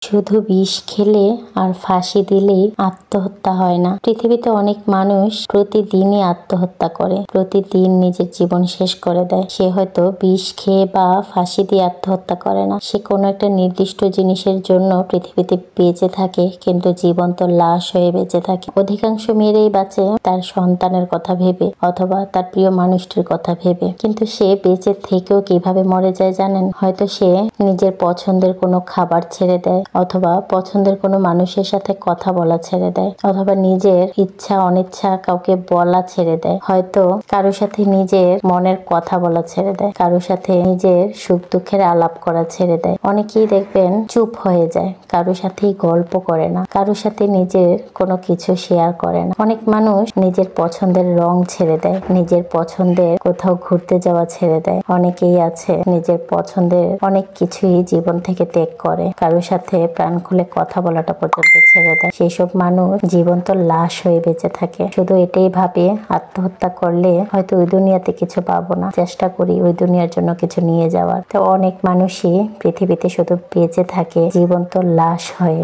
শুধু বিষ খেলে আর ফাঁসি দিলেই আত্মহত্যা হয় না। পৃথিবীতে অনেক মানুষ প্রতিদিনই আত্মহত্যা করে, প্রতিদিন নিজের জীবন শেষ করে দেয়। সে হয়তো বিষ খেয়ে বা ফাঁসি দিয়ে আত্মহত্যা করে না, সে কোনো একটা নির্দিষ্ট জিনিসের জন্য পৃথিবীতে বেঁচে থাকে, কিন্তু জীবন্ত লাশ হয়ে বেঁচে থাকে। অধিকাংশ মেয়েরাই বাঁচে তার সন্তানের কথা ভেবে অথবা তার প্রিয় মানুষটির কথা ভেবে, কিন্তু সে বেঁচে থেকেও কিভাবে মরে যায় জানেন? হয়তো সে নিজের পছন্দের কোনো খাবার ছেড়ে দেয়, অথবা পছন্দের কোনো মানুষের সাথে কথা বলা ছেড়ে দেয়, অথবা নিজের ইচ্ছা অনিচ্ছা কাউকে বলা ছেড়ে দেয়। হয়তো কারো সাথে নিজের মনের কথা বলা ছেড়ে দেয়, কারো সাথে নিজের সুখ দুঃখের আলাপ করা ছেড়ে দেয়। অনেকেই দেখবেন চুপ হয়ে যায়, কারো সাথেই গল্প করে না, কারো সাথে নিজের কোনো কিছু শেয়ার করে না। অনেক মানুষ নিজের পছন্দের রং ছেড়ে দেয়, নিজের পছন্দের কোথাও ঘুরতে যাওয়া ছেড়ে দেয়। অনেকেই আছে নিজের পছন্দের অনেক কিছুই জীবন থেকে ত্যাগ করে, কারো সাথে প্রাণ খুলে কথা বলাটা পর্যন্ত ছেড়ে দেয়। সেই সব মানুষ জীবন্ত লাশ হয়ে বেঁচে থাকে, শুধু এটাই ভাবে আত্মহত্যা করলে হয়তো ওই দুনিয়াতে কিছু পাবো না, চেষ্টা করি ওই দুনিয়ার জন্য কিছু নিয়ে যাওয়ার। তো অনেক মানুষই পৃথিবীতে শুধু বেঁচে থাকে জীবন্ত লাশ হয়ে।